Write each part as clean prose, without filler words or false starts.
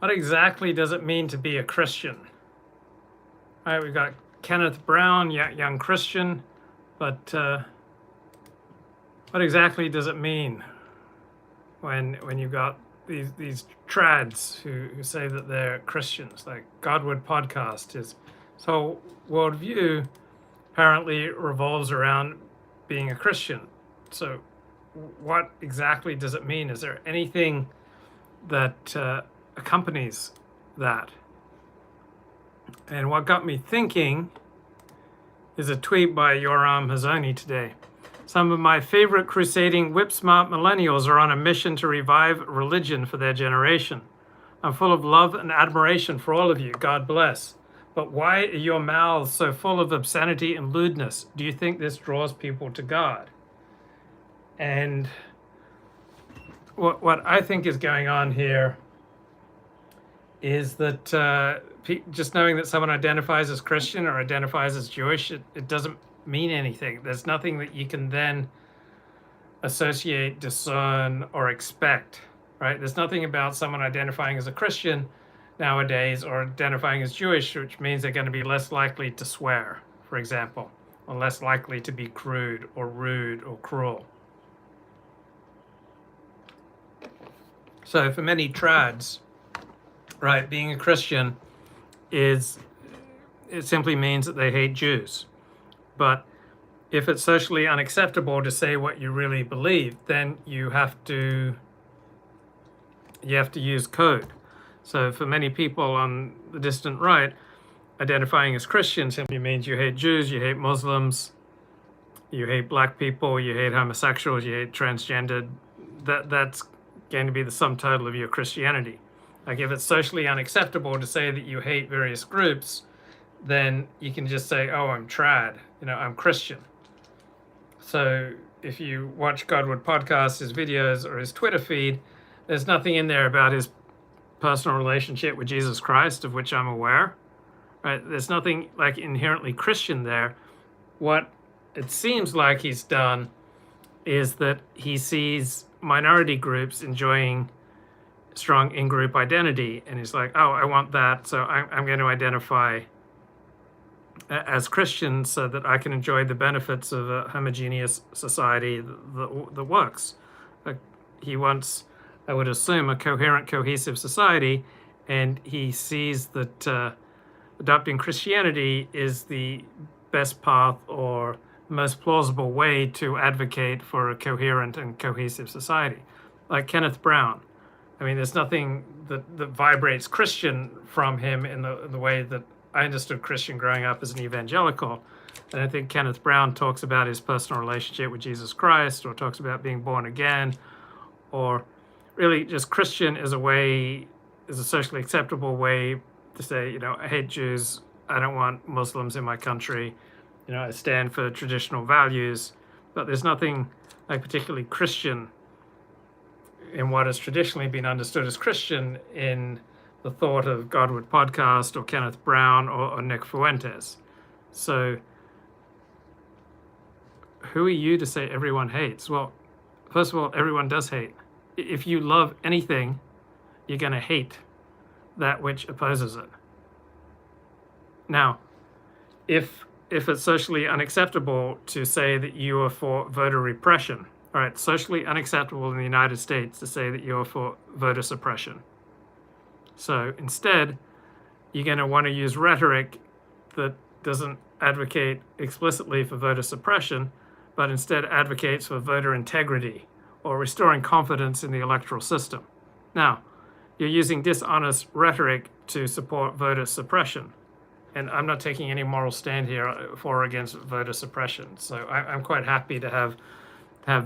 What exactly does it mean to be a Christian? All right, we've got Kenneth Brown, young Christian, but what exactly does it mean when you've got these trads who say that they're Christians? Like Godward Podcast, his whole worldview apparently revolves around being a Christian. So what exactly does it mean? Is there anything that accompanies that? And what got me thinking is a tweet by Yoram Hazony today. Some of my favorite crusading whip-smart millennials are on a mission to revive religion for their generation. I'm full of love and admiration for all of you. God bless. But why are your mouths so full of obscenity and lewdness? Do you think this draws people to God? And what I think is going on here is that just knowing that someone identifies as Christian or identifies as Jewish, it doesn't mean anything. There's nothing that you can then associate, discern, or expect, right? There's nothing about someone identifying as a Christian nowadays or identifying as Jewish, which means they're going to be less likely to swear, for example, or less likely to be crude or rude or cruel. So for many trads, right, being a Christian it simply means that they hate Jews. But if it's socially unacceptable to say what you really believe, then you have to use code. So for many people on the distant right, identifying as Christian simply means you hate Jews, you hate Muslims, you hate black people, you hate homosexuals, you hate transgendered. That's going to be the sum total of your Christianity. Like if it's socially unacceptable to say that you hate various groups, then you can just say, oh, I'm trad, I'm Christian. So if you watch Godward Podcast, his videos, or his Twitter feed, there's nothing in there about his personal relationship with Jesus Christ, of which I'm aware. Right? There's nothing like inherently Christian there. What it seems like he's done is that he sees minority groups enjoying strong in-group identity, and he's like, oh, I want that, so I'm going to identify as Christian so that I can enjoy the benefits of a homogeneous society that works. He wants, I would assume, a coherent, cohesive society, and he sees that adopting Christianity is the best path or most plausible way to advocate for a coherent and cohesive society. Like Kenneth Brown. I mean, there's nothing that vibrates Christian from him in the way that I understood Christian growing up as an evangelical. And I think Kenneth Brown talks about his personal relationship with Jesus Christ, or talks about being born again, or really just Christian is a socially acceptable way to say, I hate Jews, I don't want Muslims in my country, I stand for traditional values, but there's nothing like particularly Christian in what has traditionally been understood as Christian in the thought of Godward Podcast or Kenneth Brown or Nick Fuentes. So who are you to say everyone hates? Well, first of all, everyone does hate. If you love anything, you're going to hate that which opposes it. Now, if it's socially unacceptable to say that you are for voter repression, all right, socially unacceptable in the United States to say that you're for voter suppression. So instead, you're going to want to use rhetoric that doesn't advocate explicitly for voter suppression, but instead advocates for voter integrity or restoring confidence in the electoral system. Now, you're using dishonest rhetoric to support voter suppression. And I'm not taking any moral stand here for or against voter suppression. So I'm quite happy to have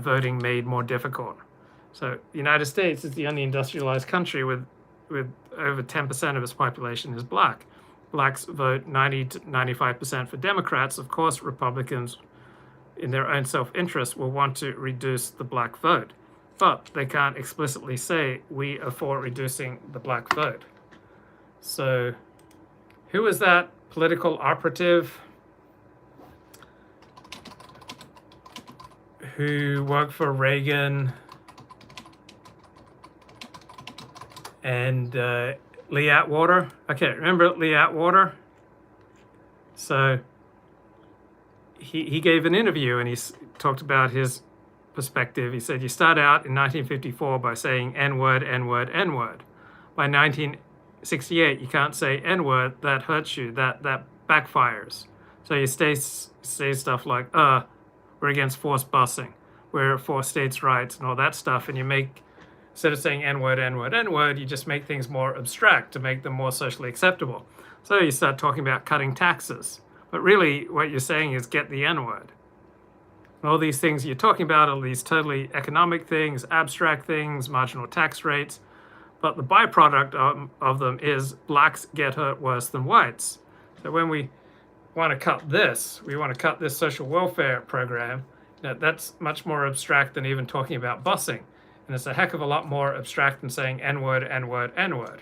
voting made more difficult. So the United States is the only industrialized country with over 10% of its population is black. Blacks vote 90 to 95% for Democrats. Of course, Republicans, in their own self-interest, will want to reduce the black vote. But they can't explicitly say, we are for reducing the black vote. So who is that political operative who worked for Reagan and Lee Atwater. Okay, remember Lee Atwater? So he gave an interview and he talked about his perspective. He said, you start out in 1954 by saying N-word, N-word, N-word. By 1968, you can't say N-word, that hurts you, that backfires. So you say stuff like, we're against forced busing, we're for states' rights and all that stuff, and you make, instead of saying N-word, N-word, N-word, you just make things more abstract to make them more socially acceptable. So you start talking about cutting taxes. But really, what you're saying is get the N-word. All these things you're talking about are these totally economic things, abstract things, marginal tax rates. But the byproduct of them is blacks get hurt worse than whites. So when we want to cut this, we want to cut this social welfare program, that's much more abstract than even talking about busing. And it's a heck of a lot more abstract than saying N-word, N-word, N-word.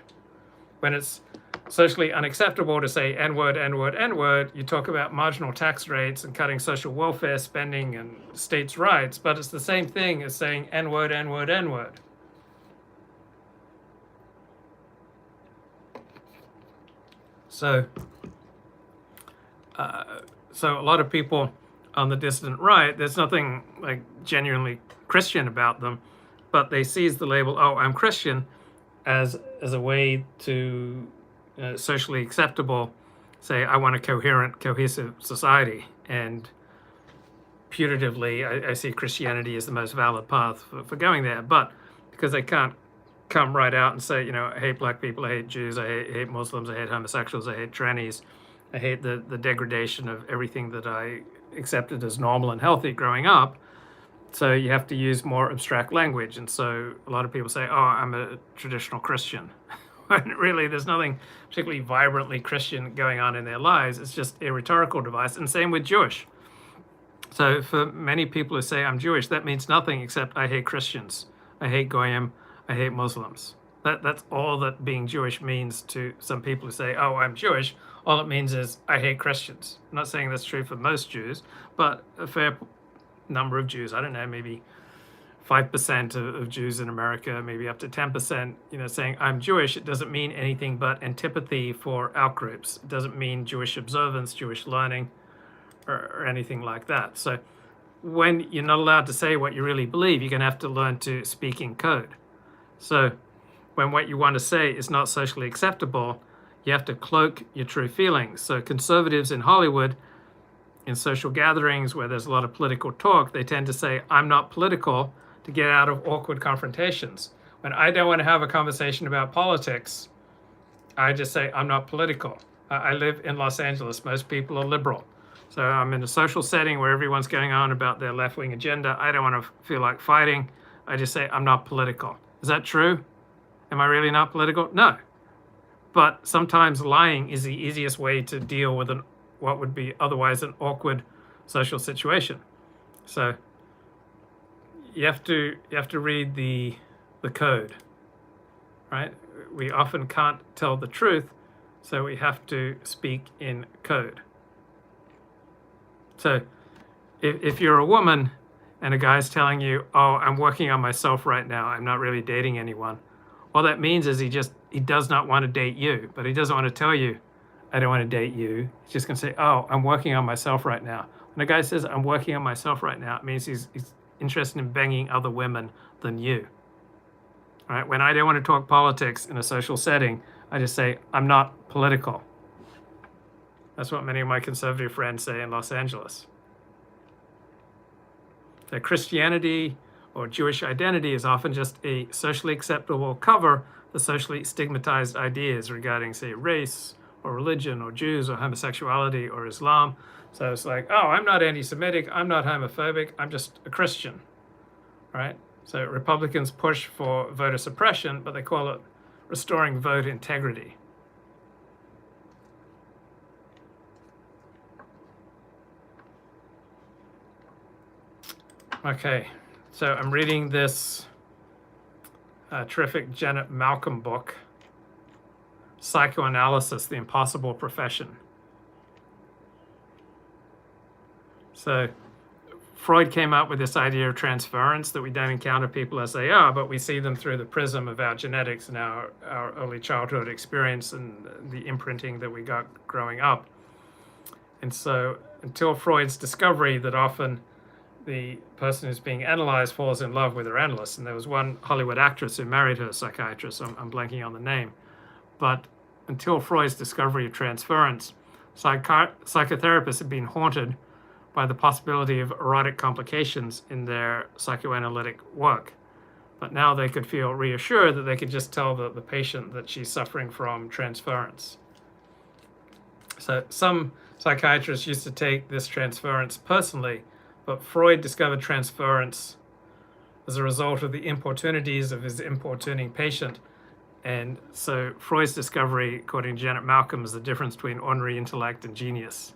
When it's socially unacceptable to say N-word, N-word, N-word, you talk about marginal tax rates and cutting social welfare spending and states' rights, but it's the same thing as saying N-word, N-word, N-word. So a lot of people on the dissident right, there's nothing like genuinely Christian about them, but they seize the label, oh, I'm Christian, as a way to socially acceptable, say, I want a coherent, cohesive society. And putatively, I see Christianity as the most valid path for going there. But because they can't come right out and say, I hate black people, I hate Jews, I hate Muslims, I hate homosexuals, I hate trannies, I hate the degradation of everything that I accepted as normal and healthy growing up. So you have to use more abstract language. And so a lot of people say, oh, I'm a traditional Christian. When really there's nothing particularly vibrantly Christian going on in their lives. It's just a rhetorical device. And same with Jewish. So for many people who say I'm Jewish, that means nothing except I hate Christians. I hate Goyim. I hate Muslims. That's all that being Jewish means to some people who say, oh, I'm Jewish. All it means is I hate Christians. I'm not saying that's true for most Jews, but a fair number of Jews, I don't know, maybe 5% of Jews in America, maybe up to 10%, saying I'm Jewish, it doesn't mean anything but antipathy for outgroups. It doesn't mean Jewish observance, Jewish learning, or anything like that. So when you're not allowed to say what you really believe, you're going to have to learn to speak in code. So when what you want to say is not socially acceptable, you have to cloak your true feelings. So conservatives in Hollywood, in social gatherings where there's a lot of political talk, they tend to say, I'm not political, to get out of awkward confrontations. When I don't want to have a conversation about politics, I just say, I'm not political. I live in Los Angeles. Most people are liberal. So I'm in a social setting where everyone's going on about their left-wing agenda. I don't want to feel like fighting. I just say, I'm not political. Is that true? Am I really not political? No. But sometimes lying is the easiest way to deal with what would be otherwise an awkward social situation. So you have to read the code, right? We often can't tell the truth, so we have to speak in code. So if you're a woman and a guy's telling you, oh, I'm working on myself right now, I'm not really dating anyone, all that means is he does not want to date you, but he doesn't want to tell you, I don't want to date you. He's just going to say, oh, I'm working on myself right now. When a guy says, I'm working on myself right now, it means he's interested in banging other women than you. All right? When I don't want to talk politics in a social setting, I just say, I'm not political. That's what many of my conservative friends say in Los Angeles. So Christianity or Jewish identity is often just a socially acceptable cover for socially stigmatized ideas regarding, say, race or religion or Jews or homosexuality or Islam. So it's like, oh, I'm not anti-Semitic, I'm not homophobic, I'm just a Christian, right? So Republicans push for voter suppression, but they call it restoring vote integrity. Okay, so I'm reading this terrific Janet Malcolm book, Psychoanalysis, the Impossible Profession. So Freud came up with this idea of transference, that we don't encounter people as they are, but we see them through the prism of our genetics and our early childhood experience and the imprinting that we got growing up. And so until Freud's discovery that often the person who's being analyzed falls in love with her analyst, and there was one Hollywood actress who married her psychiatrist, I'm blanking on the name, but until Freud's discovery of transference, psychotherapists had been haunted by the possibility of erotic complications in their psychoanalytic work. But now they could feel reassured that they could just tell the patient that she's suffering from transference. So some psychiatrists used to take this transference personally, but Freud discovered transference as a result of the importunities of his importuning patient. And so Freud's discovery, according to Janet Malcolm, is the difference between ordinary intellect and genius.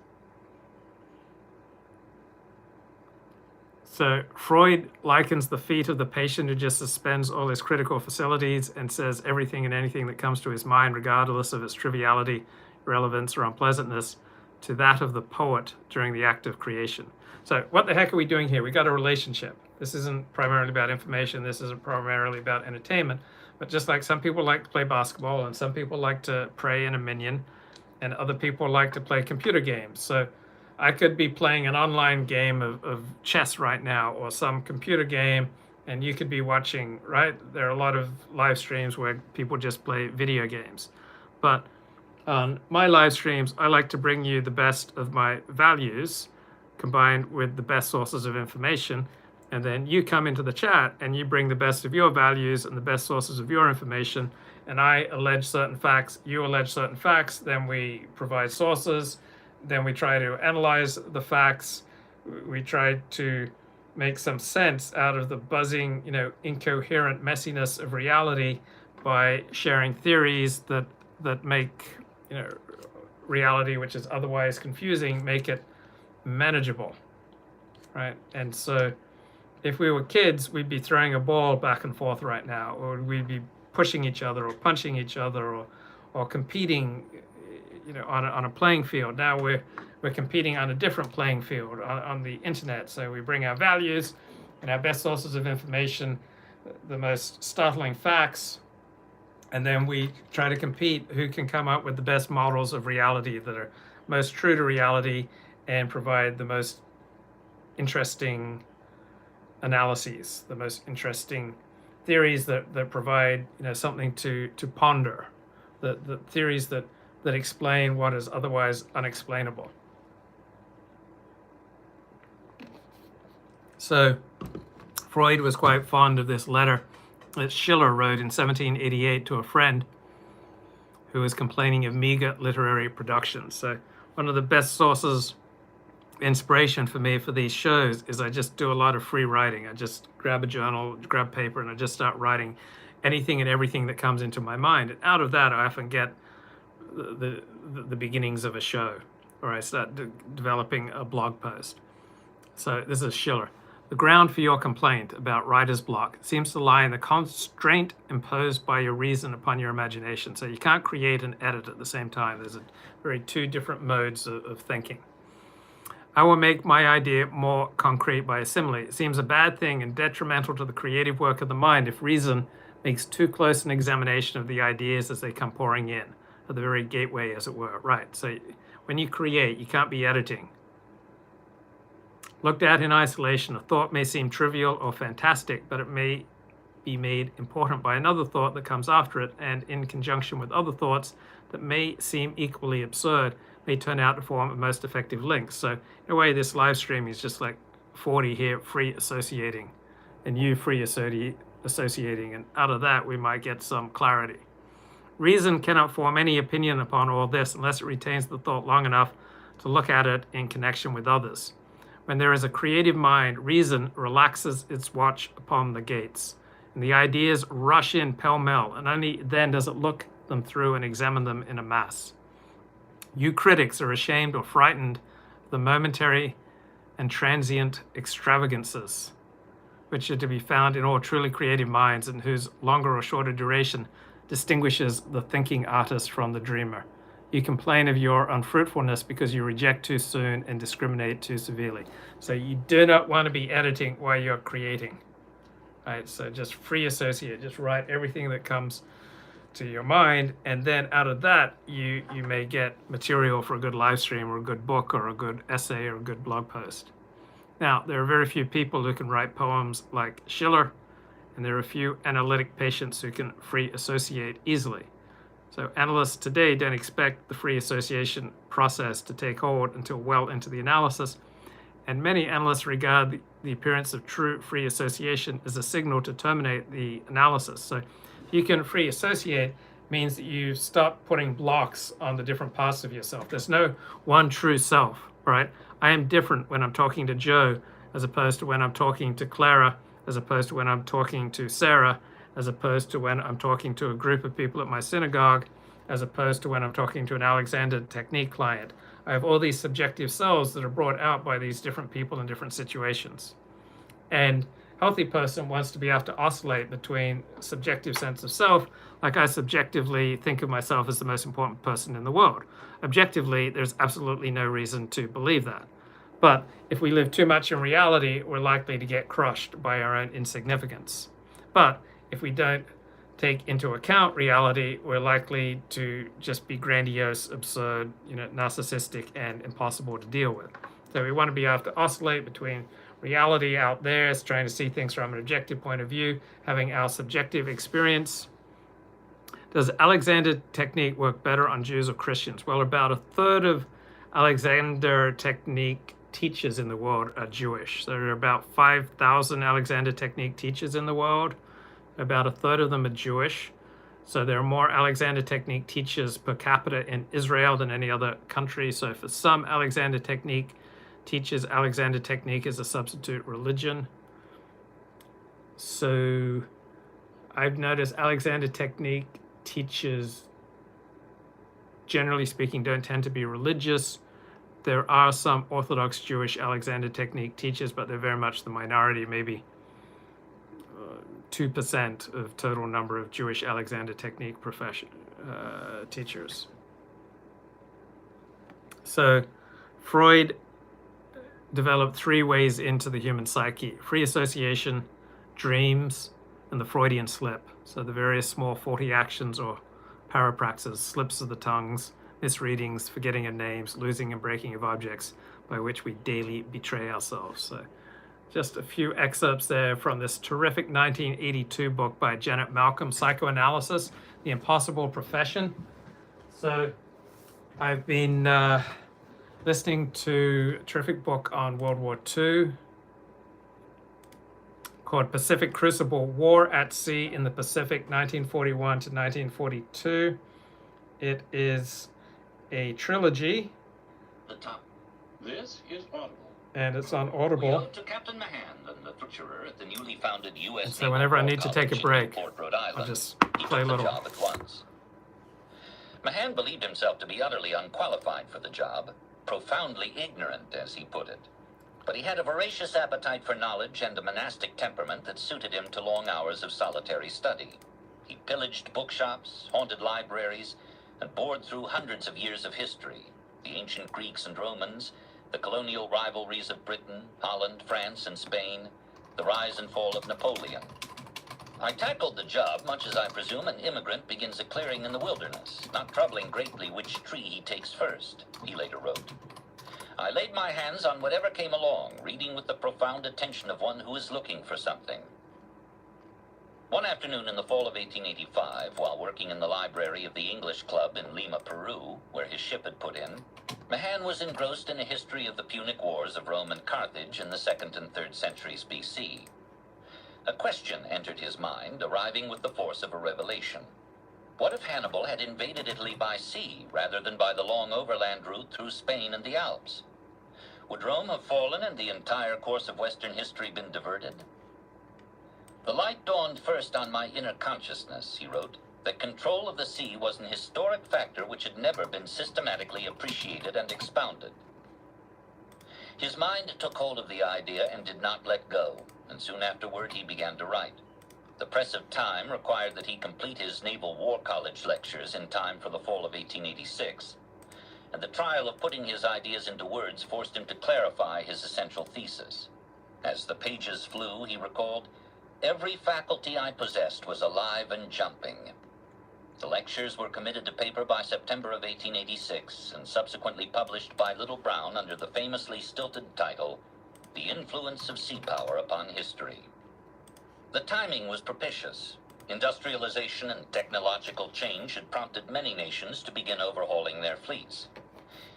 So Freud likens the feat of the patient who just suspends all his critical facilities and says everything and anything that comes to his mind, regardless of its triviality, irrelevance, or unpleasantness, to that of the poet during the act of creation. So what the heck are we doing here? We got a relationship. This isn't primarily about information. This isn't primarily about entertainment. But just like some people like to play basketball, and some people like to pray in a minion, and other people like to play computer games. So I could be playing an online game of chess right now, or some computer game, and you could be watching, right? There are a lot of live streams where people just play video games. But on my live streams, I like to bring you the best of my values combined with the best sources of information. And then you come into the chat and you bring the best of your values and the best sources of your information. And I allege certain facts, you allege certain facts, then we provide sources. Then we try to analyze the facts. We try to make some sense out of the buzzing, incoherent messiness of reality by sharing theories that make, reality, which is otherwise confusing, make it manageable, right? And so if we were kids, we'd be throwing a ball back and forth right now, or we'd be pushing each other or punching each other or competing on a playing field. Now we're competing on a different playing field on the internet. So we bring our values and our best sources of information, the most startling facts, and then we try to compete who can come up with the best models of reality that are most true to reality and provide the most interesting analyses, the most interesting theories that provide something to ponder, the theories that explain what is otherwise unexplainable. So Freud was quite fond of this letter that Schiller wrote in 1788 to a friend who was complaining of meager literary production. So one of the best sources of inspiration for me for these shows is I just do a lot of free writing. I just grab a journal, grab paper, and I just start writing anything and everything that comes into my mind. And out of that, I often get the beginnings of a show, or I start developing a blog post. So this is Schiller. The ground for your complaint about writer's block seems to lie in the constraint imposed by your reason upon your imagination. So you can't create and edit at the same time. There's two different modes of thinking. I will make my idea more concrete by a simile. It seems a bad thing and detrimental to the creative work of the mind if reason makes too close an examination of the ideas as they come pouring in, at the very gateway, as it were. Right, so when you create, you can't be editing. Looked at in isolation, a thought may seem trivial or fantastic, but it may be made important by another thought that comes after it, and in conjunction with other thoughts that may seem equally absurd, may turn out to form a most effective link. So in a way, this live stream is just like 40 here, free associating, and you free associating, and out of that, we might get some clarity. Reason cannot form any opinion upon all this unless it retains the thought long enough to look at it in connection with others. When there is a creative mind, reason relaxes its watch upon the gates, and the ideas rush in pell-mell, and only then does it look them through and examine them in a mass. You critics are ashamed or frightened of the momentary and transient extravagances, which are to be found in all truly creative minds, and whose longer or shorter duration distinguishes the thinking artist from the dreamer. you complain of your unfruitfulness because you reject too soon and discriminate too severely. So you do not want to be editing while you're creating. Right? So just free associate, just write everything that comes to your mind, and then out of that you may get material for a good live stream or a good book or a good essay or a good blog post. Now, there are very few people who can write poems like Schiller, and there are a few analytic patients who can free associate easily. So analysts today don't expect the free association process to take hold until well into the analysis, and many analysts regard the appearance of true free association as a signal to terminate the analysis. So if you can free associate, means that you stop putting blocks on the different parts of yourself. There's no one true self, right? I am different when I'm talking to Joe as opposed to when I'm talking to Clara, as opposed to when I'm talking to Sarah, as opposed to when I'm talking to a group of people at my synagogue, as opposed to when I'm talking to an Alexander Technique client. I have all these subjective selves that are brought out by these different people in different situations. And a healthy person wants to be able to oscillate between subjective sense of self, like I subjectively think of myself as the most important person in the world. Objectively, there's absolutely no reason to believe that. But if we live too much in reality, we're likely to get crushed by our own insignificance. But if we don't take into account reality, we're likely to just be grandiose, absurd, narcissistic, and impossible to deal with. So we want to be able to oscillate between reality out there, trying to see things from an objective point of view, having our subjective experience. Does Alexander Technique work better on Jews or Christians? Well, about a third of Alexander Technique teachers in the world are Jewish. So there are about 5,000 Alexander Technique teachers in the world. About a third of them are Jewish. So there are more Alexander Technique teachers per capita in Israel than any other country. So for some Alexander Technique teachers, Alexander Technique is a substitute religion. So I've noticed Alexander Technique teachers, generally speaking, don't tend to be religious. There are some Orthodox Jewish Alexander Technique teachers, but they're very much the minority, maybe 2% of total number of Jewish Alexander Technique teachers. So Freud developed 3 ways into the human psyche: free association, dreams, and the Freudian slip. So the various small faulty actions or parapraxes, slips of the tongues, misreadings, forgetting of names, losing and breaking of objects, by which we daily betray ourselves. So just a few excerpts there from this terrific 1982 book by Janet Malcolm, Psychoanalysis, The Impossible Profession. So I've been listening to a terrific book on World War II called Pacific Crucible, War at Sea in the Pacific, 1941 to 1942. It is a trilogy. The top. This is Audible. And it's on Audible. To Captain Mahan, the lecturer at the newly founded U.S. So whenever I need to take a break, I'll just play a little. Job at once. Mahan believed himself to be utterly unqualified for the job, profoundly ignorant, as he put it. But he had a voracious appetite for knowledge and a monastic temperament that suited him to long hours of solitary study. He pillaged bookshops, haunted libraries, and bored through hundreds of years of history, the ancient Greeks and Romans, the colonial rivalries of Britain, Holland, France, and Spain, the rise and fall of Napoleon. I tackled the job much as I presume an immigrant begins a clearing in the wilderness, not troubling greatly which tree he takes first, he later wrote. I laid my hands on whatever came along, reading with the profound attention of one who is looking for something. One afternoon in the fall of 1885, while working in the library of the English Club in Lima, Peru, where his ship had put in, Mahan was engrossed in a history of the Punic Wars of Rome and Carthage in the 2nd and 3rd centuries BC. A question entered his mind, arriving with the force of a revelation. What if Hannibal had invaded Italy by sea, rather than by the long overland route through Spain and the Alps? Would Rome have fallen and the entire course of Western history been diverted? The light dawned first on my inner consciousness, he wrote, that control of the sea was an historic factor which had never been systematically appreciated and expounded. His mind took hold of the idea and did not let go, and soon afterward he began to write. The press of time required that he complete his Naval War College lectures in time for the fall of 1886, and the trial of putting his ideas into words forced him to clarify his essential thesis. As the pages flew, he recalled, "Every faculty I possessed was alive and jumping." The lectures were committed to paper by September of 1886 and subsequently published by Little Brown under the famously stilted title, "The Influence of Sea Power Upon History." The timing was propitious. Industrialization and technological change had prompted many nations to begin overhauling their fleets.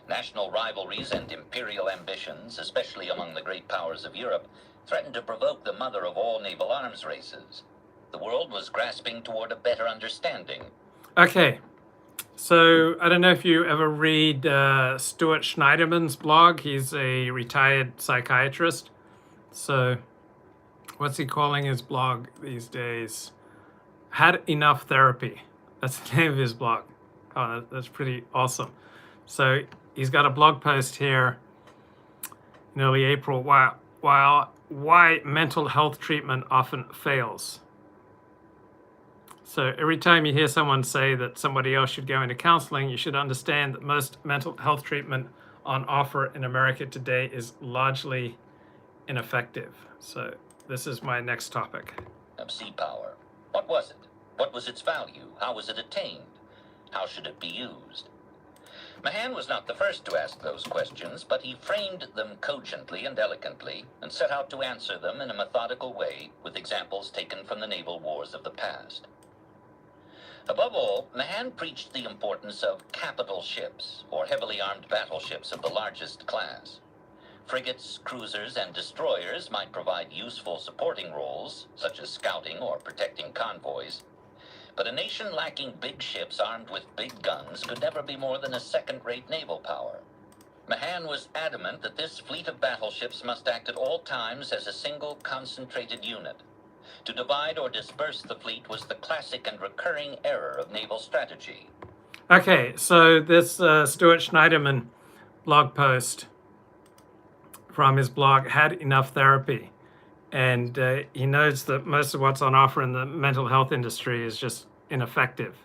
National rivalries and imperial ambitions, especially among the great powers of Europe, threatened to provoke the mother of all naval arms races. The world was grasping toward a better understanding. Okay, so I don't know if you ever read Stuart Schneiderman's blog. He's a retired psychiatrist. So what's he calling his blog these days? Had Enough Therapy. That's the name of his blog. Oh, that's pretty awesome. So he's got a blog post here in early April. Why mental health treatment often fails. So every time you hear someone say that somebody else should go into counseling, you should understand that most mental health treatment on offer in America today is largely ineffective. So this is my next topic. Of sea power. What was it? What was its value? How was it attained? How should it be used? Mahan was not the first to ask those questions, but he framed them cogently and elegantly and set out to answer them in a methodical way with examples taken from the naval wars of the past. Above all, Mahan preached the importance of capital ships, or heavily armed battleships of the largest class. Frigates, cruisers, and destroyers might provide useful supporting roles, such as scouting or protecting convoys, but a nation lacking big ships armed with big guns could never be more than a second-rate naval power. Mahan was adamant that this fleet of battleships must act at all times as a single concentrated unit. To divide or disperse the fleet was the classic and recurring error of naval strategy. Okay, so this Stuart Schneiderman blog post from his blog, Had Enough Therapy. And he notes that most of what's on offer in the mental health industry is just ineffective.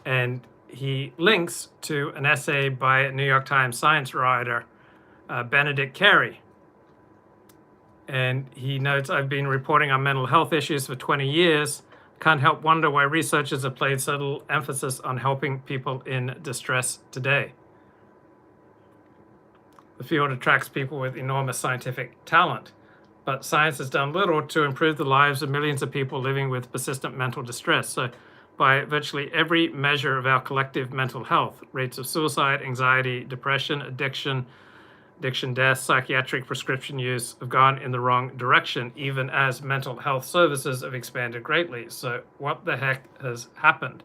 And he links to an essay by a New York Times science writer, Benedict Carey. And he notes, I've been reporting on mental health issues for 20 years. Can't help wonder why researchers have placed so little emphasis on helping people in distress today. The field attracts people with enormous scientific talent, but science has done little to improve the lives of millions of people living with persistent mental distress. So by virtually every measure of our collective mental health, rates of suicide, anxiety, depression, addiction deaths, psychiatric prescription use have gone in the wrong direction, even as mental health services have expanded greatly. So what the heck has happened?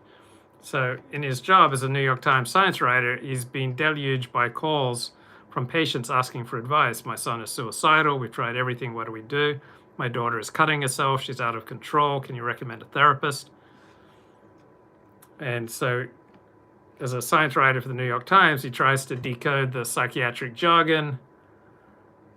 So in his job as a New York Times science writer, he's been deluged by calls from patients asking for advice. My son is suicidal. We tried everything. What do we do? My daughter is cutting herself. She's out of control. Can you recommend a therapist? And so as a science writer for the New York Times, he tries to decode the psychiatric jargon.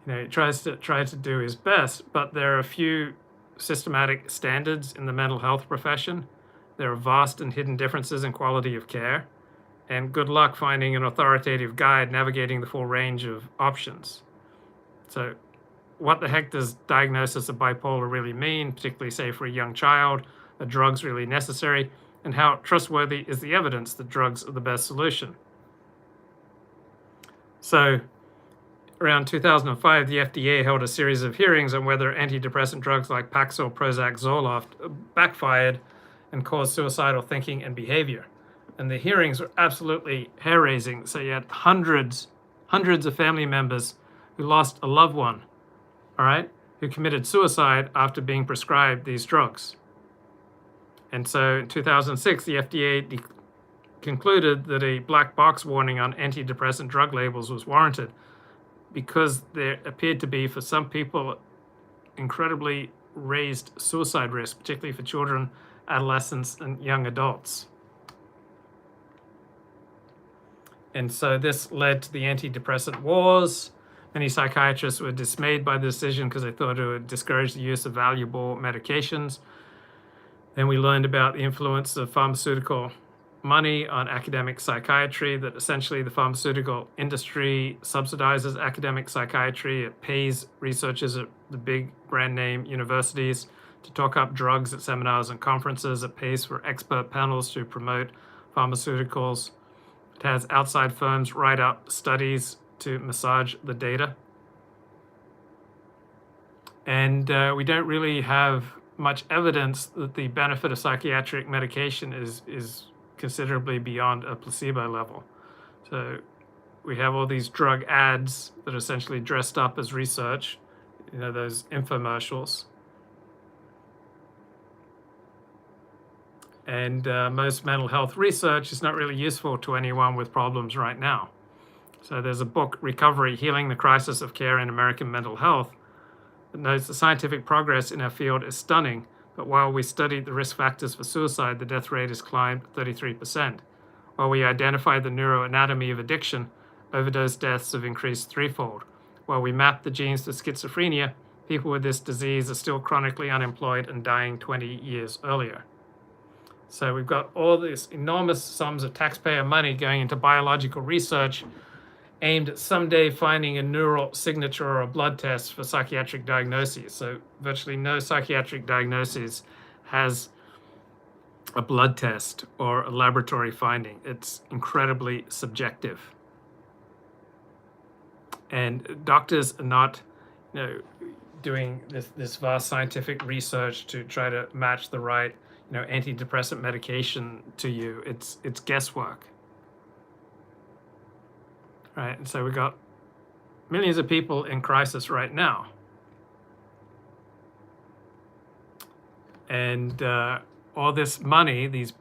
He tries to do his best, but there are a few systematic standards in the mental health profession. There are vast and hidden differences in quality of care, and good luck finding an authoritative guide navigating the full range of options. So what the heck does diagnosis of bipolar really mean, particularly say for a young child? Are drugs really necessary? And how trustworthy is the evidence that drugs are the best solution? So around 2005, the FDA held a series of hearings on whether antidepressant drugs like Paxil, Prozac, Zoloft backfired and caused suicidal thinking and behavior. And the hearings were absolutely hair-raising. So you had hundreds of family members who lost a loved one, all right, who committed suicide after being prescribed these drugs. And so in 2006, the FDA concluded that a black box warning on antidepressant drug labels was warranted because there appeared to be, for some people, incredibly raised suicide risk, particularly for children, adolescents, and young adults. And so this led to the antidepressant wars. Many psychiatrists were dismayed by the decision because they thought it would discourage the use of valuable medications. Then we learned about the influence of pharmaceutical money on academic psychiatry, that essentially the pharmaceutical industry subsidizes academic psychiatry. It pays researchers at the big brand name universities to talk up drugs at seminars and conferences. It pays for expert panels to promote pharmaceuticals. It has outside firms write up studies to massage the data. And we don't really have much evidence that the benefit of psychiatric medication is considerably beyond a placebo level. So we have all these drug ads that are essentially dressed up as research, those infomercials. And most mental health research is not really useful to anyone with problems right now. So there's a book, Recovery, Healing the Crisis of Care in American Mental Health, that notes the scientific progress in our field is stunning, but while we studied the risk factors for suicide, the death rate has climbed 33%. While we identified the neuroanatomy of addiction, overdose deaths have increased threefold. While we mapped the genes to schizophrenia, people with this disease are still chronically unemployed and dying 20 years earlier. So we've got all these enormous sums of taxpayer money going into biological research aimed at someday finding a neural signature or a blood test for psychiatric diagnoses. So virtually no psychiatric diagnosis has a blood test or a laboratory finding. It's incredibly subjective. And doctors are not, doing this vast scientific research to try to match the right, antidepressant medication to you. It's guesswork. Right, and so we've got millions of people in crisis right now. And all this money, these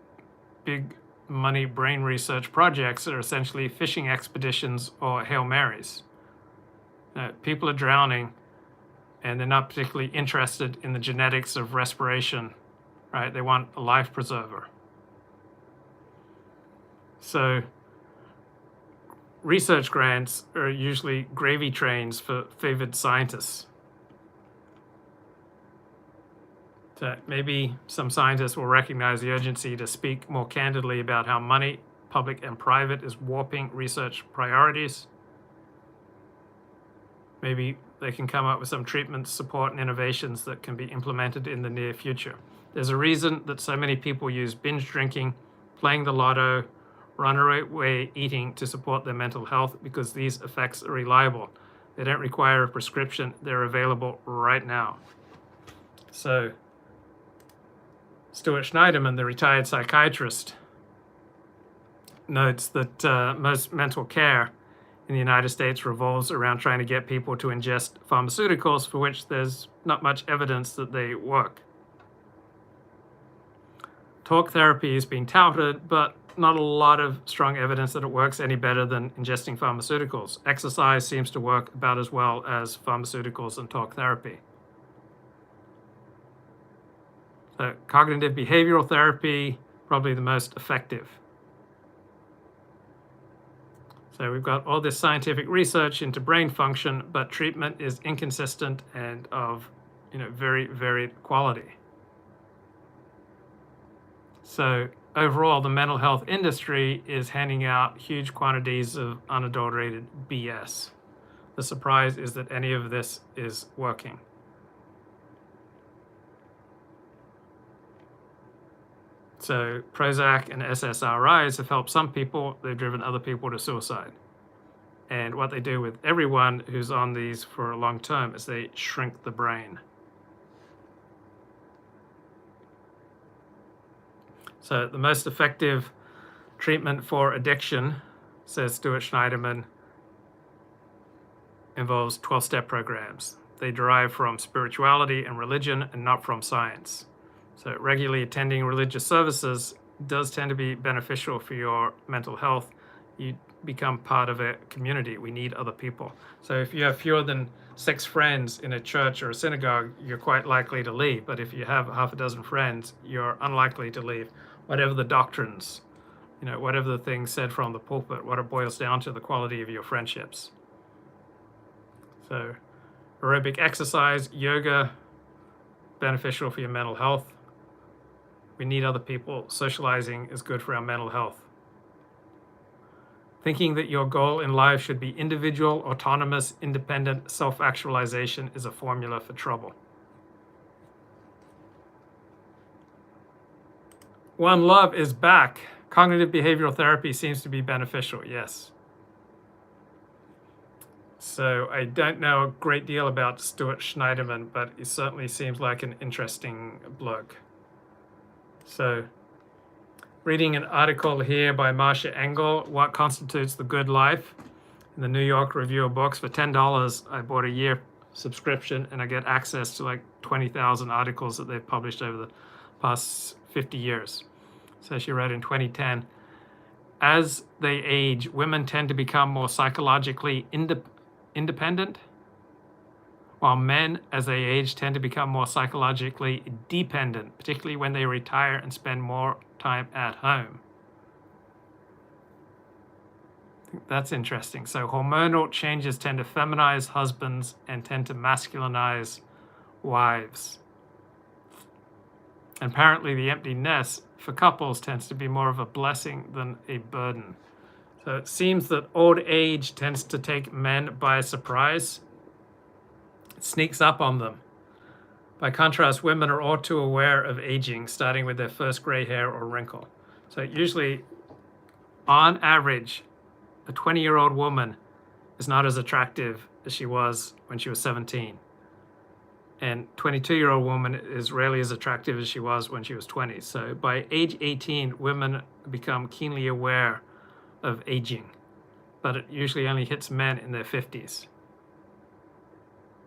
big money brain research projects are essentially fishing expeditions or Hail Marys. People are drowning and they're not particularly interested in the genetics of respiration, right? They want a life preserver. So research grants are usually gravy trains for favored scientists. So maybe some scientists will recognize the urgency to speak more candidly about how money, public and private, is warping research priorities. Maybe they can come up with some treatments, support, and innovations that can be implemented in the near future. There's a reason that so many people use binge drinking, playing the lotto, runaway eating to support their mental health, because these effects are reliable. They don't require a prescription. They're available right now. So Stuart Schneiderman, the retired psychiatrist, notes that most mental care in the United States revolves around trying to get people to ingest pharmaceuticals for which there's not much evidence that they work. Talk therapy is being touted, but not a lot of strong evidence that it works any better than ingesting pharmaceuticals. Exercise seems to work about as well as pharmaceuticals and talk therapy. So cognitive behavioral therapy, probably the most effective. So we've got all this scientific research into brain function, but treatment is inconsistent and of very varied quality. So overall, the mental health industry is handing out huge quantities of unadulterated BS. The surprise is that any of this is working. So Prozac and SSRIs have helped some people. They've driven other people to suicide. And what they do with everyone who's on these for a long term is they shrink the brain. So the most effective treatment for addiction, says Stuart Schneiderman, involves 12-step programs. They derive from spirituality and religion and not from science. So regularly attending religious services does tend to be beneficial for your mental health. You become part of a community. We need other people. So if you have fewer than 6 friends in a church or a synagogue, you're quite likely to leave. But if you have half a dozen friends, you're unlikely to leave. Whatever the doctrines, whatever the things said from the pulpit, what it boils down to, the quality of your friendships. So aerobic exercise, yoga, beneficial for your mental health. We need other people. Socializing is good for our mental health. Thinking that your goal in life should be individual, autonomous, independent self-actualization is a formula for trouble. One Love is back. Cognitive behavioral therapy seems to be beneficial. Yes. So I don't know a great deal about Stuart Schneiderman, but he certainly seems like an interesting bloke. So reading an article here by Marcia Engel, What Constitutes the Good Life, in the New York Review of Books. For $10, I bought a year subscription and I get access to like 20,000 articles that they've published over the past 50 years. So she wrote in 2010, as they age, women tend to become more psychologically independent, while men, as they age, tend to become more psychologically dependent, particularly when they retire and spend more time at home. I think that's interesting. So hormonal changes tend to feminize husbands and tend to masculinize wives. And apparently the empty nest for couples tends to be more of a blessing than a burden. So it seems that old age tends to take men by surprise. It sneaks up on them. By contrast, women are all too aware of aging, starting with their first gray hair or wrinkle. So usually, on average, a 20-year-old woman is not as attractive as she was when she was 17. And 22-year-old woman is rarely as attractive as she was when she was 20. So by age 18, women become keenly aware of aging, but it usually only hits men in their 50s.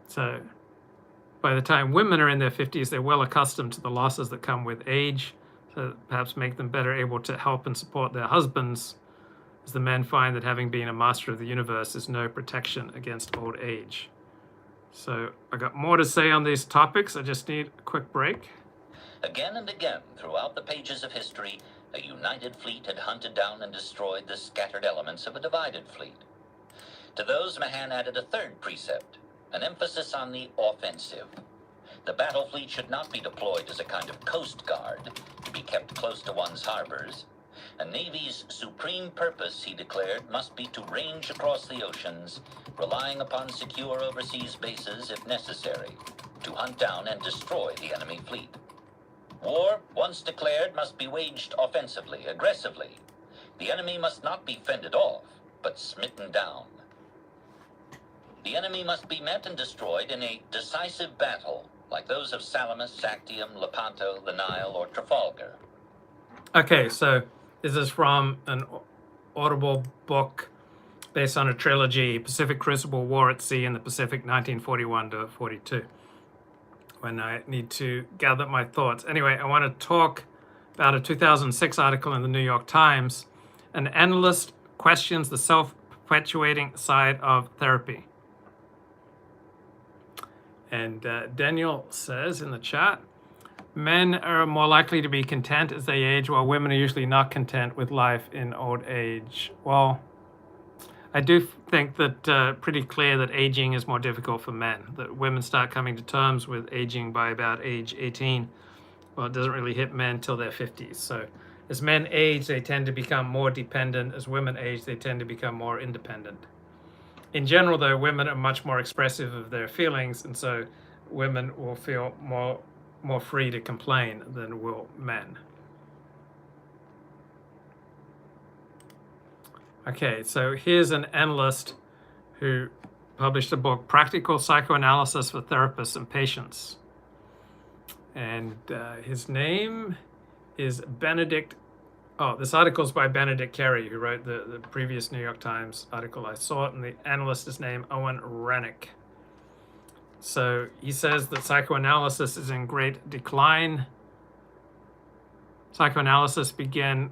So by the time women are in their 50s, they're well accustomed to the losses that come with age, so perhaps make them better able to help and support their husbands, as the men find that having been a master of the universe is no protection against old age. So I got more to say on these topics. I just need a quick break. Again and again, throughout the pages of history, a united fleet had hunted down and destroyed the scattered elements of a divided fleet. To those, Mahan added a third precept, an emphasis on the offensive. The battle fleet should not be deployed as a kind of coast guard to be kept close to one's harbors. A navy's supreme purpose, he declared, must be to range across the oceans, relying upon secure overseas bases if necessary, to hunt down and destroy the enemy fleet. War, once declared, must be waged offensively, aggressively. The enemy must not be fended off, but smitten down. The enemy must be met and destroyed in a decisive battle, like those of Salamis, Actium, Lepanto, the Nile, or Trafalgar. Okay, so this is from an Audible book based on a trilogy, Pacific Crucible, War at Sea in the Pacific, 1941 to 42, when I need to gather my thoughts. Anyway, I want to talk about a 2006 article in the New York Times. An analyst questions the self-perpetuating side of therapy. And Daniel says in the chat, men are more likely to be content as they age, while women are usually not content with life in old age. Well, I do think that pretty clear that aging is more difficult for men, that women start coming to terms with aging by about age 18. Well, it doesn't really hit men till their 50s. So as men age, they tend to become more dependent. As women age, they tend to become more independent. In general, though, women are much more expressive of their feelings, and so women will feel more free to complain than will men. Okay, so here's an analyst who published a book, Practical Psychoanalysis for Therapists and Patients. And his name is Benedict. Oh, this article is by Benedict Carey, who wrote the previous New York Times article. I saw it, and the analyst is named Owen Rennick. So he says that psychoanalysis is in great decline. Psychoanalysis began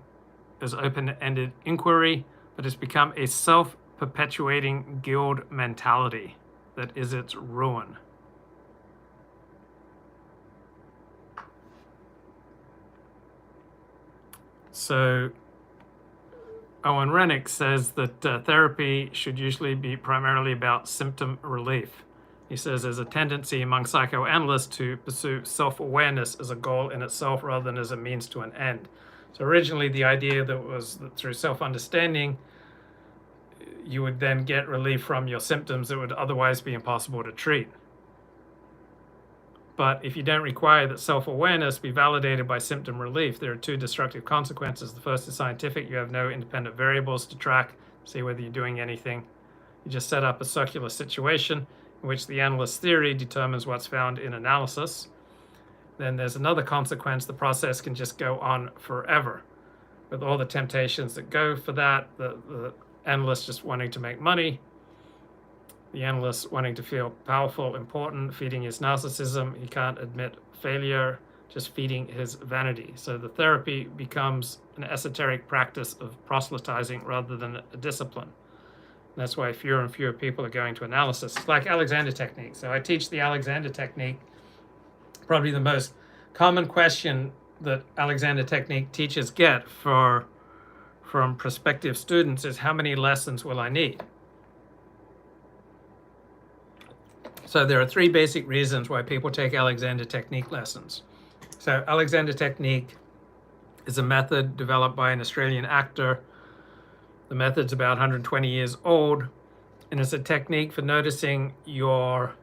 as open-ended inquiry, but has become a self-perpetuating guild mentality that is its ruin. So Owen Rennick says that therapy should usually be primarily about symptom relief. He says there's a tendency among psychoanalysts to pursue self-awareness as a goal in itself rather than as a means to an end. So originally the idea that was that through self-understanding you would then get relief from your symptoms that would otherwise be impossible to treat. But if you don't require that self-awareness be validated by symptom relief, there are two destructive consequences. The first is scientific. You have no independent variables to track, see whether you're doing anything. You just set up a circular situation in which the analyst theory determines what's found in analysis. Then there's another consequence. The process can just go on forever with all the temptations that go for that. The analyst just wanting to make money, the analyst wanting to feel powerful, important, feeding his narcissism. He can't admit failure, just feeding his vanity. So the therapy becomes an esoteric practice of proselytizing rather than a discipline. And that's why fewer and fewer people are going to analysis. It's like Alexander technique. So I teach the Alexander technique. Probably the most common question that Alexander technique teachers get from prospective students is, how many lessons will I need? So there are three basic reasons why people take Alexander technique lessons. So Alexander technique is a method developed by an Australian actor. The method's about 120 years old, and it's a technique for noticing your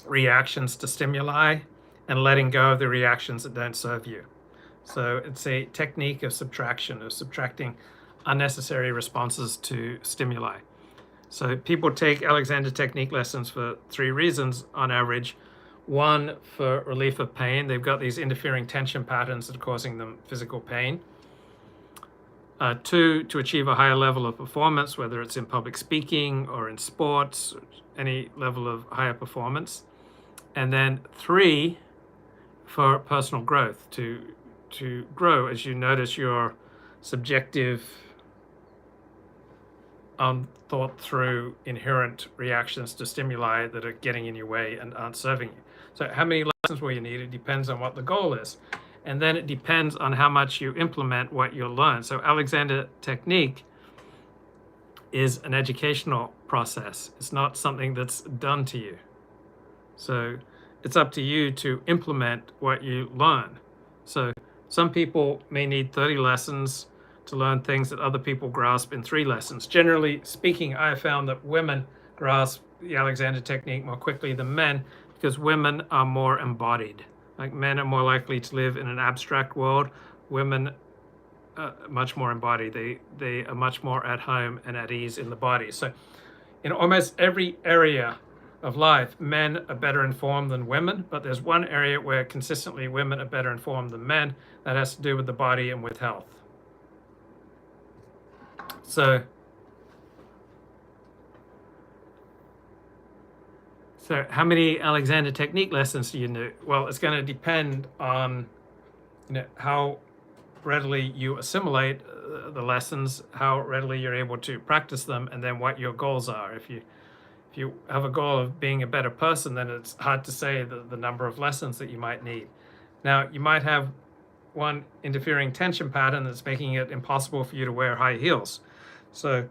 reactions to stimuli and letting go of the reactions that don't serve you. So it's a technique of subtraction, of subtracting unnecessary responses to stimuli. So people take Alexander technique lessons for three reasons on average. One, for relief of pain. They've got these interfering tension patterns that are causing them physical pain. Two, to achieve a higher level of performance, whether it's in public speaking or in sports, any level of higher performance. And then three, for personal growth, to grow as you notice your subjective, unthought through inherent reactions to stimuli that are getting in your way and aren't serving you. So how many lessons will you need? It depends on what the goal is. And then it depends on how much you implement what you learn. So Alexander technique is an educational process. It's not something that's done to you. So it's up to you to implement what you learn. So some people may need 30 lessons to learn things that other people grasp in 3 lessons. Generally speaking, I have found that women grasp the Alexander technique more quickly than men because women are more embodied. Like men are more likely to live in an abstract world. Women are much more embodied. They are much more at home and at ease in the body. So in almost every area of life, men are better informed than women, but there's one area where consistently women are better informed than men. That has to do with the body and with health. So how many Alexander technique lessons do you need? Well, it's going to depend on how readily you assimilate the lessons, how readily you're able to practice them, and then what your goals are. If you have a goal of being a better person, then it's hard to say the number of lessons that you might need. Now, you might have one interfering tension pattern that's making it impossible for you to wear high heels. So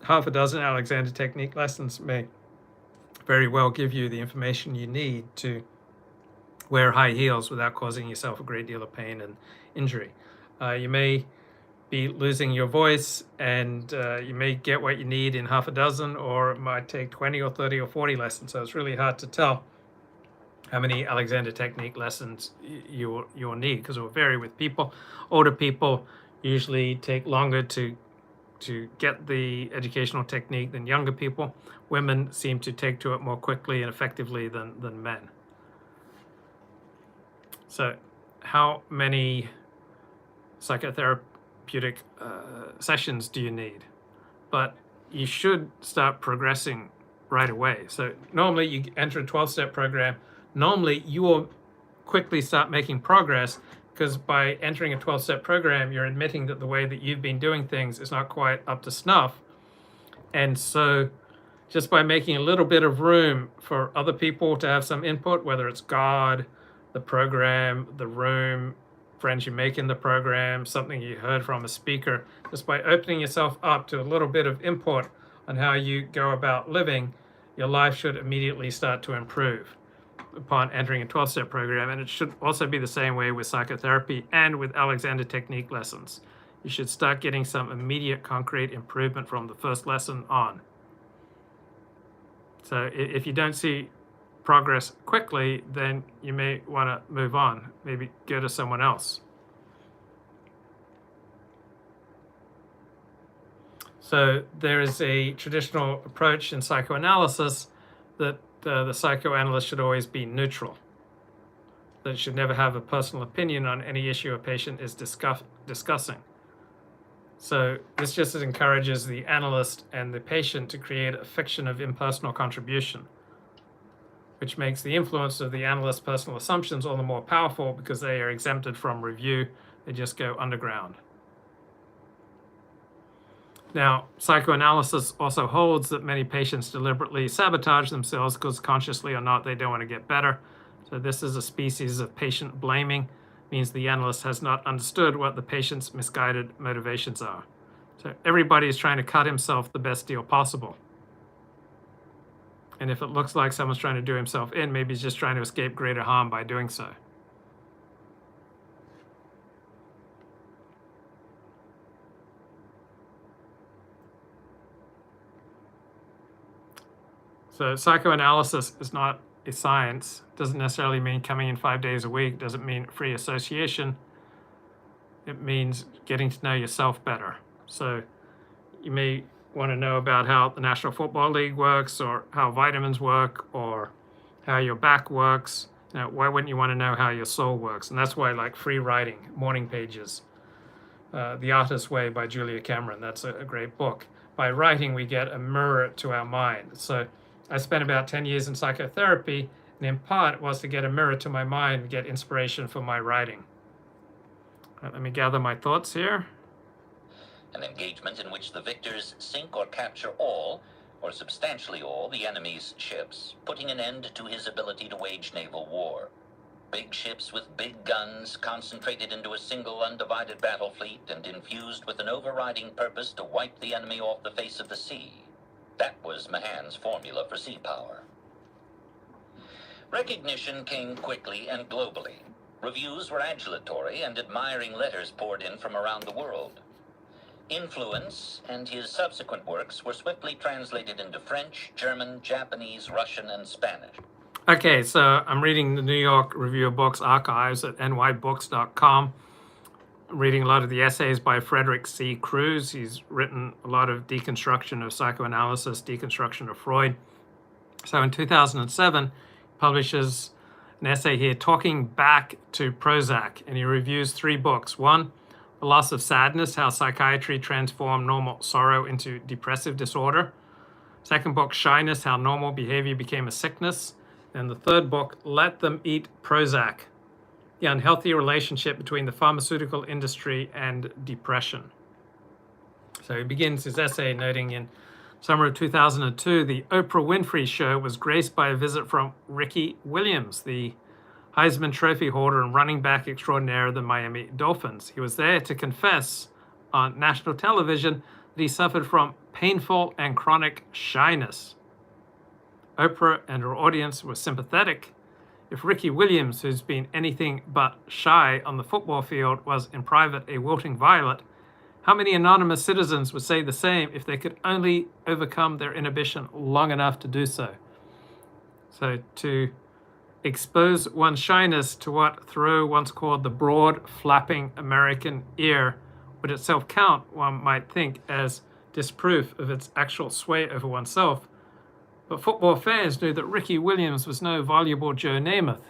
half a dozen Alexander technique lessons may very well give you the information you need to wear high heels without causing yourself a great deal of pain and injury. You may be losing your voice, and you may get what you need in half a dozen, or it might take 20 or 30 or 40 lessons. So it's really hard to tell how many Alexander technique lessons you'll need, because it will vary with people. Older people usually take longer to get the educational technique than younger people. Women seem to take to it more quickly and effectively than men. So how many psychotherapeutic sessions do you need? But you should start progressing right away. So normally you enter a 12-step program. Normally you will quickly start making progress, because by entering a 12-step program, you're admitting that the way that you've been doing things is not quite up to snuff. And so just by making a little bit of room for other people to have some input, whether it's God, the program, the room, friends you make in the program, something you heard from a speaker, just by opening yourself up to a little bit of input on how you go about living, your life should immediately start to improve upon entering a 12-step program. And it should also be the same way with psychotherapy and with Alexander technique lessons. You should start getting some immediate concrete improvement from the first lesson on. So if you don't see progress quickly, then you may want to move on, maybe go to someone else. So there is a traditional approach in psychoanalysis that the psychoanalyst should always be neutral. That it should never have a personal opinion on any issue a patient is discussing. So this just encourages the analyst and the patient to create a fiction of impersonal contribution, which makes the influence of the analyst's personal assumptions all the more powerful because they are exempted from review. They just go underground. Now, psychoanalysis also holds that many patients deliberately sabotage themselves because consciously or not, they don't want to get better. So this is a species of patient blaming. Means the analyst has not understood what the patient's misguided motivations are. So everybody is trying to cut himself the best deal possible. And if it looks like someone's trying to do himself in, maybe he's just trying to escape greater harm by doing so. So psychoanalysis is not a science. Doesn't necessarily mean coming in 5 days a week. Doesn't mean free association. It means getting to know yourself better. So you may want to know about how the National Football League works, or how vitamins work, or how your back works. Now, why wouldn't you want to know how your soul works? And that's why I like free writing, morning pages. The Artist's Way by Julia Cameron. That's a great book. By writing, we get a mirror to our mind. So I spent about 10 years in psychotherapy, and in part it was to get a mirror to my mind and get inspiration for my writing. Let me gather my thoughts here. An engagement in which the victors sink or capture all, or substantially all, the enemy's ships, putting an end to his ability to wage naval war. Big ships with big guns concentrated into a single undivided battle fleet and infused with an overriding purpose to wipe the enemy off the face of the sea. That was Mahan's formula for sea power. Recognition came quickly and globally. Reviews were adulatory, and admiring letters poured in from around the world. Influence and his subsequent works were swiftly translated into French, German, Japanese, Russian, and Spanish. Okay, so I'm reading the New York Review of Books archives at nybooks.com. I'm reading a lot of the essays by Frederick C. Cruz. He's written a lot of deconstruction of psychoanalysis, deconstruction of Freud. So in 2007, he publishes an essay here talking back to Prozac, and he reviews 3 books. 1, The Loss of Sadness, How Psychiatry Transformed Normal Sorrow into Depressive Disorder. 2nd book, Shyness, How Normal Behavior Became a Sickness. And the 3rd book, Let Them Eat Prozac, The Unhealthy Relationship Between the Pharmaceutical Industry and Depression. So he begins his essay noting in summer of 2002, the Oprah Winfrey Show was graced by a visit from Ricky Williams, the Heisman Trophy holder and running back extraordinaire of the Miami Dolphins. He was there to confess on national television that he suffered from painful and chronic shyness. Oprah and her audience were sympathetic. If Ricky Williams, who's been anything but shy on the football field, was in private a wilting violet, how many anonymous citizens would say the same if they could only overcome their inhibition long enough to do so? So to expose one's shyness to what Thoreau once called the broad, flapping American ear would itself count, one might think, as disproof of its actual sway over oneself. But football fans knew that Ricky Williams was no voluble Joe Namath.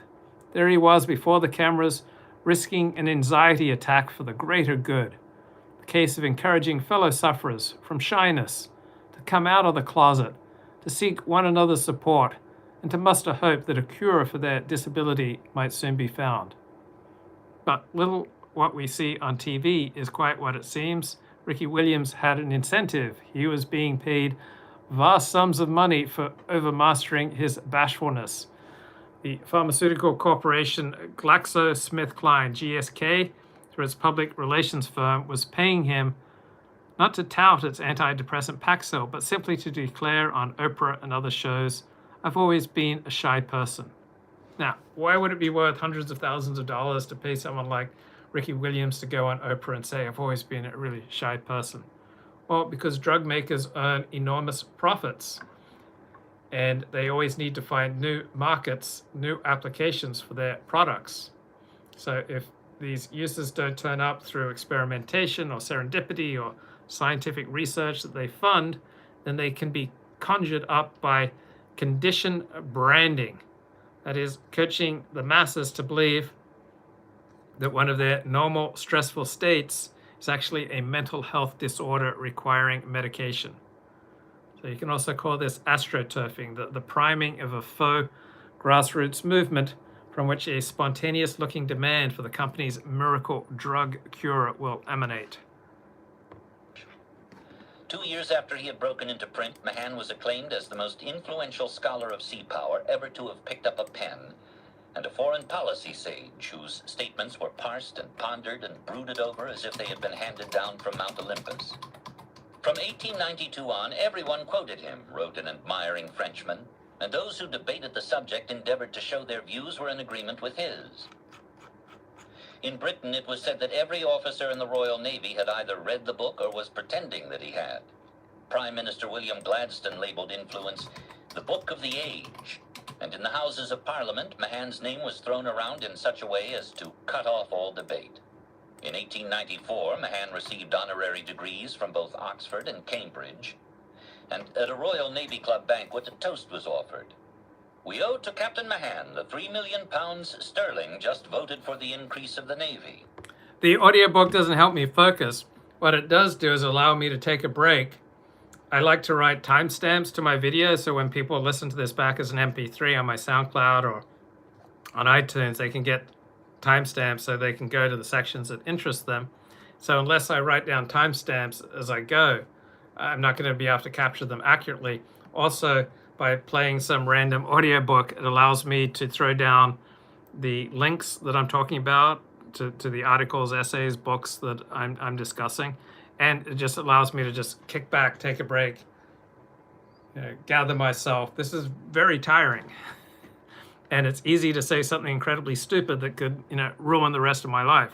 There he was before the cameras, risking an anxiety attack for the greater good. The case of encouraging fellow sufferers from shyness to come out of the closet, to seek one another's support, and to muster hope that a cure for their disability might soon be found. But little what we see on TV is quite what it seems. Ricky Williams had an incentive. He was being paid vast sums of money for overmastering his bashfulness. The pharmaceutical corporation GlaxoSmithKline, GSK, through its public relations firm, was paying him not to tout its antidepressant Paxil, but simply to declare on Oprah and other shows, I've always been a shy person. Now, why would it be worth hundreds of thousands of dollars to pay someone like Ricky Williams to go on Oprah and say, I've always been a really shy person? Well, because drug makers earn enormous profits, and they always need to find new markets, new applications for their products. So if these uses don't turn up through experimentation or serendipity or scientific research that they fund, then they can be conjured up by condition branding. That is, coaching the masses to believe that one of their normal stressful states is actually a mental health disorder requiring medication. So you can also call this astroturfing, the priming of a faux grassroots movement from which a spontaneous-looking demand for the company's miracle drug cure will emanate. 2 years after he had broken into print, Mahan was acclaimed as the most influential scholar of sea power ever to have picked up a pen, and a foreign policy sage whose statements were parsed and pondered and brooded over as if they had been handed down from Mount Olympus. From 1892 on, everyone quoted him, wrote an admiring Frenchman, and those who debated the subject endeavored to show their views were in agreement with his. In Britain, it was said that every officer in the Royal Navy had either read the book or was pretending that he had. Prime Minister William Gladstone labeled Influence the book of the age, and in the Houses of Parliament, Mahan's name was thrown around in such a way as to cut off all debate. In 1894, Mahan received honorary degrees from both Oxford and Cambridge, and at a Royal Navy Club banquet, a toast was offered. We owe to Captain Mahan the £3 million sterling just voted for the increase of the Navy. The audiobook doesn't help me focus. What it does do is allow me to take a break. I like to write timestamps to my videos, so when people listen to this back as an MP3 on my SoundCloud or on iTunes, they can get timestamps so they can go to the sections that interest them. So unless I write down timestamps as I go, I'm not going to be able to capture them accurately. Also, by playing some random audiobook, it allows me to throw down the links that I'm talking about to the articles, essays, books that I'm discussing. And it just allows me to just kick back, take a break, gather myself. This is very tiring. And it's easy to say something incredibly stupid that could, ruin the rest of my life.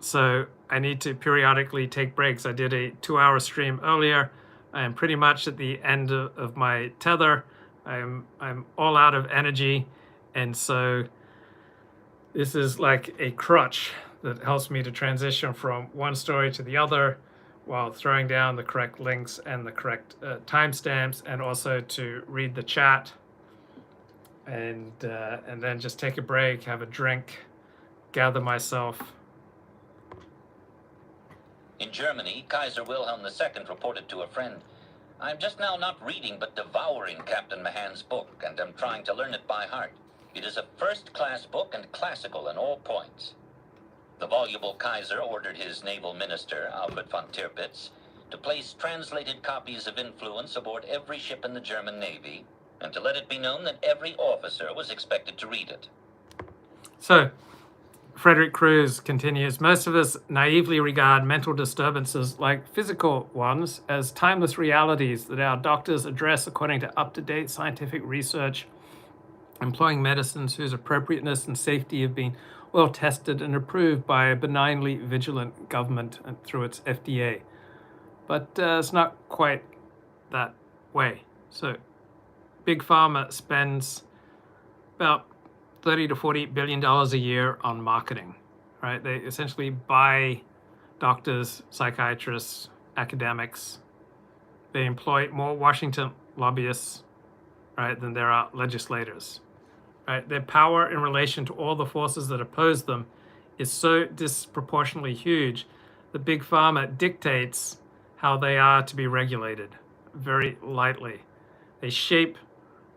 So I need to periodically take breaks. I did a 2-hour stream earlier. I am pretty much at the end of my tether. I'm all out of energy. And so this is like a crutch that helps me to transition from one story to the other while throwing down the correct links and the correct timestamps, and also to read the chat and then just take a break, have a drink, gather myself. In Germany, Kaiser Wilhelm II reported to a friend, I'm just now not reading but devouring Captain Mahan's book, and am trying to learn it by heart. It is a first-class book and classical in all points. The voluble Kaiser ordered his naval minister, Alfred von Tirpitz, to place translated copies of Influence aboard every ship in the German Navy, and to let it be known that every officer was expected to read it. So, Frederick Cruz continues, most of us naively regard mental disturbances like physical ones as timeless realities that our doctors address according to up-to-date scientific research, employing medicines whose appropriateness and safety have been well tested and approved by a benignly vigilant government and through its FDA. But it's not quite that way. So Big Pharma spends about $30 to $40 billion a year on marketing, right? They essentially buy doctors, psychiatrists, academics. They employ more Washington lobbyists, right, than there are legislators, right? Their power in relation to all the forces that oppose them is so disproportionately huge that Big Pharma dictates how they are to be regulated very lightly. They shape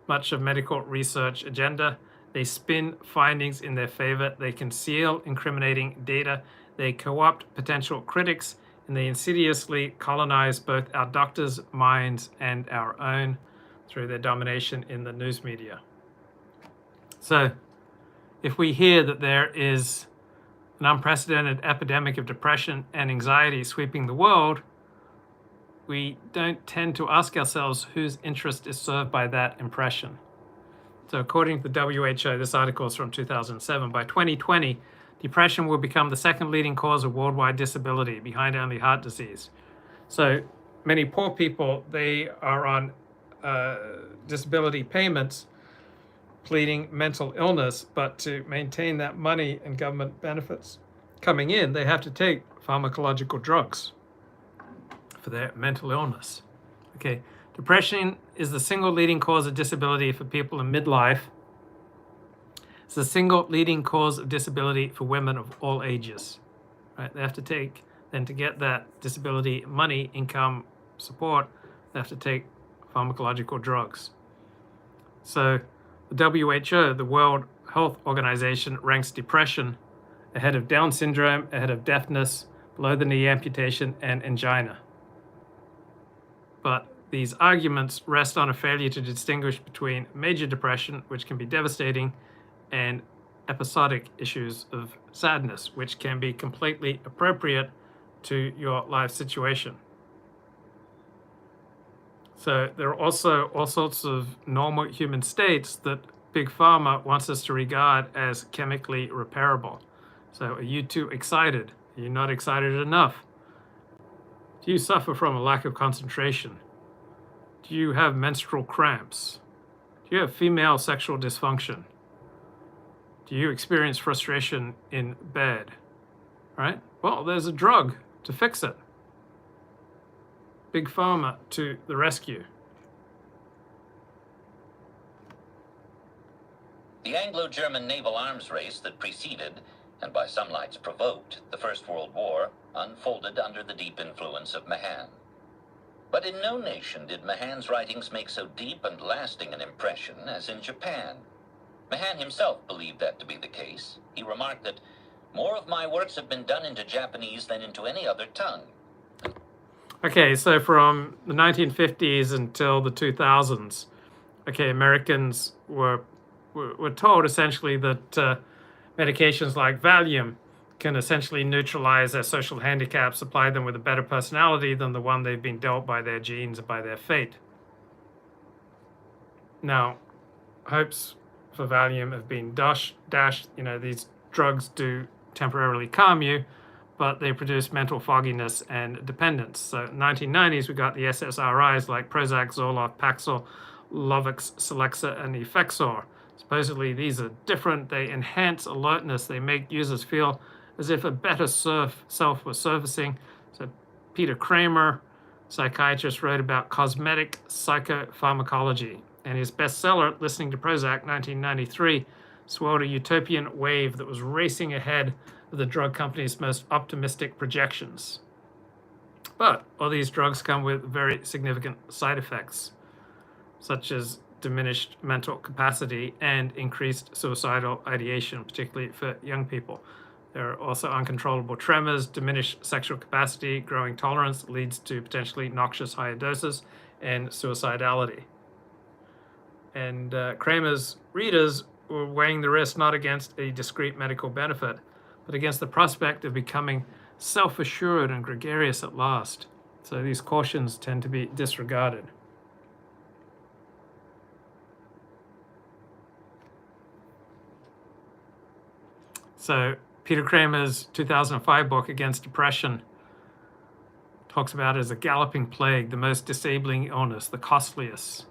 much of medical research agenda. They spin findings in their favor. They conceal incriminating data. They co-opt potential critics, and they insidiously colonize both our doctors' minds and our own through their domination in the news media. So if we hear that there is an unprecedented epidemic of depression and anxiety sweeping the world, we don't tend to ask ourselves whose interest is served by that impression. So according to the WHO, this article is from 2007, by 2020, depression will become the second leading cause of worldwide disability, behind only heart disease. So many poor people, they are on disability payments, pleading mental illness, but to maintain that money and government benefits coming in, they have to take pharmacological drugs for their mental illness. Okay, depression is the single leading cause of disability for people in midlife. It's the single leading cause of disability for women of all ages. Right? They have to take, then to get that disability money, income support, they have to take pharmacological drugs. So the WHO, the World Health Organization, ranks depression ahead of Down syndrome, ahead of deafness, below the knee amputation, and angina. But these arguments rest on a failure to distinguish between major depression, which can be devastating, and episodic issues of sadness, which can be completely appropriate to your life situation. So there are also all sorts of normal human states that Big Pharma wants us to regard as chemically repairable. So are you too excited? Are you not excited enough? Do you suffer from a lack of concentration? Do you have menstrual cramps? Do you have female sexual dysfunction? Do you experience frustration in bed? Right? Well, there's a drug to fix it. Big Pharma to the rescue. The Anglo-German naval arms race that preceded, and by some lights provoked, the First World War unfolded under the deep influence of Mahan. But in no nation did Mahan's writings make so deep and lasting an impression as in Japan. Mahan himself believed that to be the case. He remarked that more of my works have been done into Japanese than into any other tongue. Okay, so from the 1950s until the 2000s, okay, Americans were told essentially that medications like Valium can essentially neutralize their social handicaps, supply them with a better personality than the one they've been dealt by their genes and by their fate. Now, hopes for Valium have been dashed. You know, these drugs do temporarily calm you, but they produce mental fogginess and dependence. So in the 1990s, we got the SSRIs like Prozac, Zoloft, Paxil, Lovix, Celexa, and Effexor. Supposedly, these are different. They enhance alertness. They make users feel as if a better self was surfacing. So Peter Kramer, psychiatrist, wrote about cosmetic psychopharmacology. And his bestseller, Listening to Prozac, 1993, swelled a utopian wave that was racing ahead of the drug company's most optimistic projections. But all these drugs come with very significant side effects, such as diminished mental capacity and increased suicidal ideation, particularly for young people. There are also uncontrollable tremors, diminished sexual capacity, growing tolerance leads to potentially noxious higher doses, and suicidality. And Kramer's readers were weighing the risk not against a discrete medical benefit, but against the prospect of becoming self-assured and gregarious at last. So these cautions tend to be disregarded. So Peter Kramer's 2005 book, Against Depression, talks about it as a galloping plague, the most disabling illness, the costliest.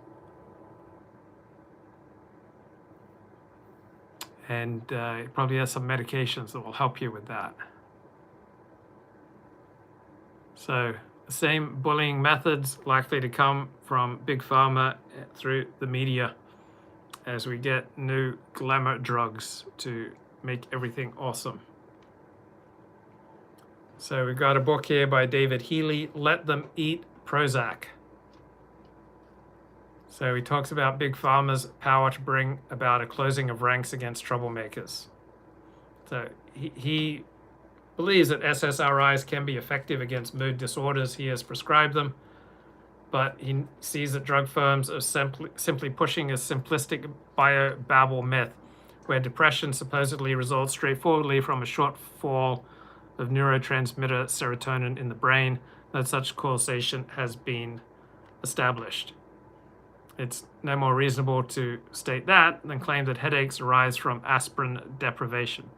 And it probably has some medications that will help you with that. So the same bullying methods likely to come from Big Pharma through the media as we get new glamour drugs to make everything awesome. So we've got a book here by David Healy, Let Them Eat Prozac. So he talks about Big Pharma's power to bring about a closing of ranks against troublemakers. So he believes that SSRIs can be effective against mood disorders. He has prescribed them, but he sees that drug firms are simply pushing a simplistic biobabble myth where depression supposedly results straightforwardly from a shortfall of neurotransmitter serotonin in the brain, that such causation has been established. It's no more reasonable to state that than claim that headaches arise from aspirin deprivation.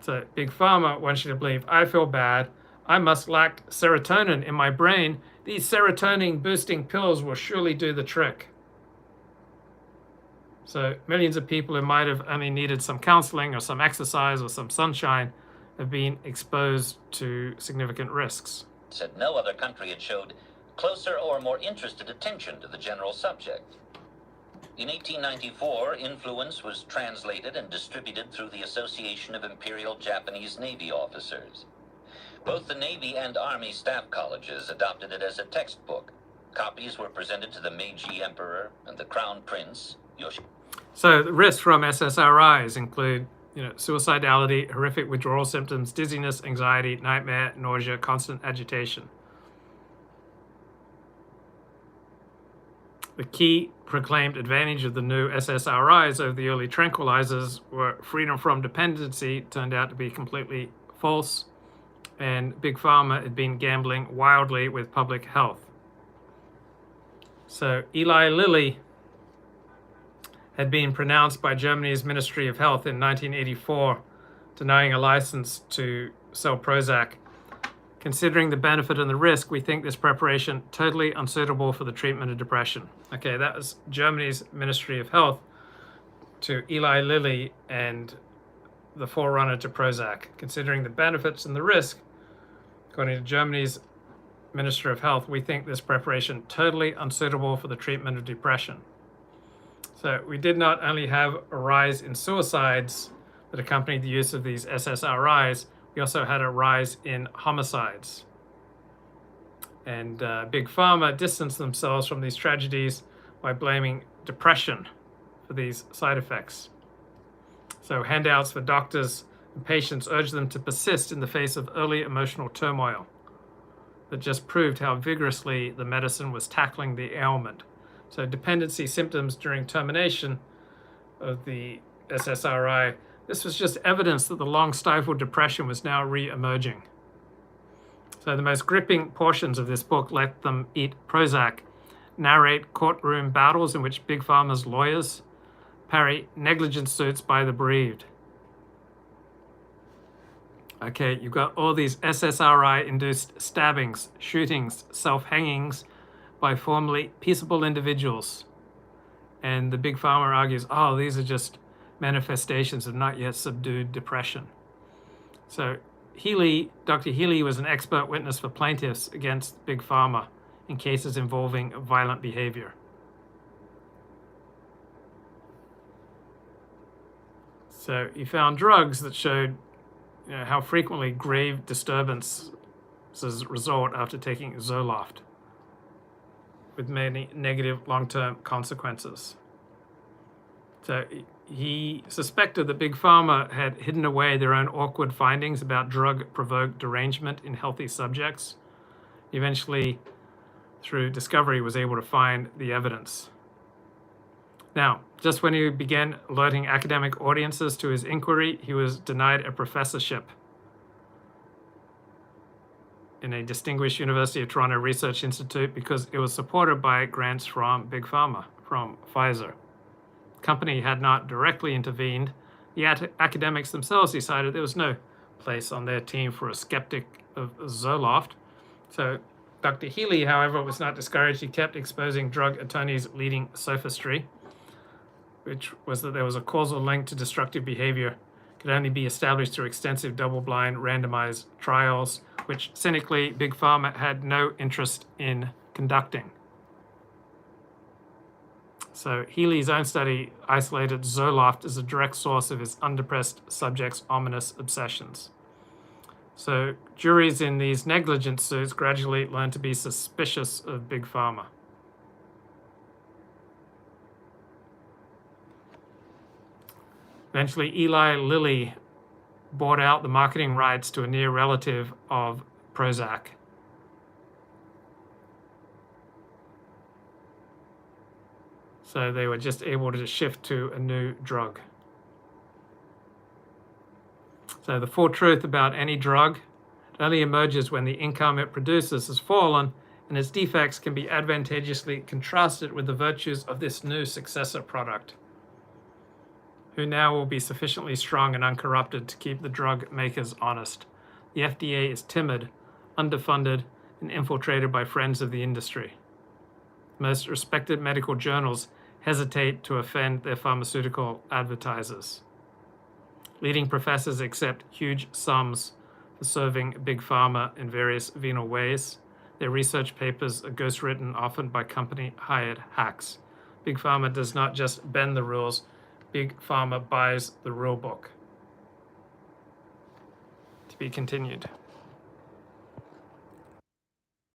So Big Pharma wants you to believe, I feel bad, I must lack serotonin in my brain. These serotonin boosting pills will surely do the trick. So millions of people who might have only needed some counseling or some exercise or some sunshine have been exposed to significant risks. Said no other country had showed closer or more interested attention to the general subject. In 1894, influence was translated and distributed through the Association of Imperial Japanese Navy Officers. Both the Navy and Army staff colleges adopted it as a textbook. Copies were presented to the Meiji Emperor and the Crown Prince, Yoshi. So the risks from SSRIs include, suicidality, horrific withdrawal symptoms, dizziness, anxiety, nightmare, nausea, constant agitation. The key proclaimed advantage of the new SSRIs over the early tranquilizers were freedom from dependency turned out to be completely false, and Big Pharma had been gambling wildly with public health. So Eli Lilly had been pronounced by Germany's Ministry of Health in 1984, denying a license to sell Prozac. Considering the benefit and the risk, we think this preparation totally unsuitable for the treatment of depression. Okay, that was Germany's Ministry of Health to Eli Lilly and the forerunner to Prozac. Considering the benefits and the risk, according to Germany's Minister of Health, we think this preparation totally unsuitable for the treatment of depression. So we did not only have a rise in suicides that accompanied the use of these SSRIs, we also had a rise in homicides. And Big Pharma distanced themselves from these tragedies by blaming depression for these side effects. So handouts for doctors and patients urged them to persist in the face of early emotional turmoil. That just proved how vigorously the medicine was tackling the ailment. So dependency symptoms during termination of the SSRI, this was just evidence that the long-stifled depression was now re-emerging. So the most gripping portions of this book, Let Them Eat Prozac, narrate courtroom battles in which Big Pharma's lawyers parry negligence suits by the bereaved. Okay, you've got all these SSRI-induced stabbings, shootings, self-hangings by formerly peaceable individuals. And the Big Pharma argues, these are just manifestations of not yet subdued depression. So Dr. Healy was an expert witness for plaintiffs against Big Pharma in cases involving violent behavior. So he found drugs that showed how frequently grave disturbances result after taking Zoloft, with many negative long-term consequences. So he suspected that Big Pharma had hidden away their own awkward findings about drug-provoked derangement in healthy subjects. Eventually, through discovery, was able to find the evidence. Now, just when he began alerting academic audiences to his inquiry, he was denied a professorship in a distinguished University of Toronto Research Institute because it was supported by grants from Big Pharma, from Pfizer. The company had not directly intervened. The academics themselves decided there was no place on their team for a skeptic of Zoloft. So Dr. Healy, however, was not discouraged. He kept exposing drug attorneys' leading sophistry, which was that there was a causal link to destructive behavior could only be established through extensive double-blind randomized trials, which cynically Big Pharma had no interest in conducting. So Healy's own study isolated Zoloft as a direct source of his undepressed subjects' ominous obsessions. So juries in these negligence suits gradually learned to be suspicious of Big Pharma. Eventually, Eli Lilly bought out the marketing rights to a near relative of Prozac. So they were just able to shift to a new drug. So the full truth about any drug, it only emerges when the income it produces has fallen, and its defects can be advantageously contrasted with the virtues of this new successor product, who now will be sufficiently strong and uncorrupted to keep the drug makers honest. The FDA is timid, underfunded, and infiltrated by friends of the industry. Most respected medical journals hesitate to offend their pharmaceutical advertisers. Leading professors accept huge sums for serving big pharma in various venal ways. Their research papers are ghostwritten, often by company-hired hacks. Big pharma does not just bend the rules, big pharma buys the rule book. To be continued.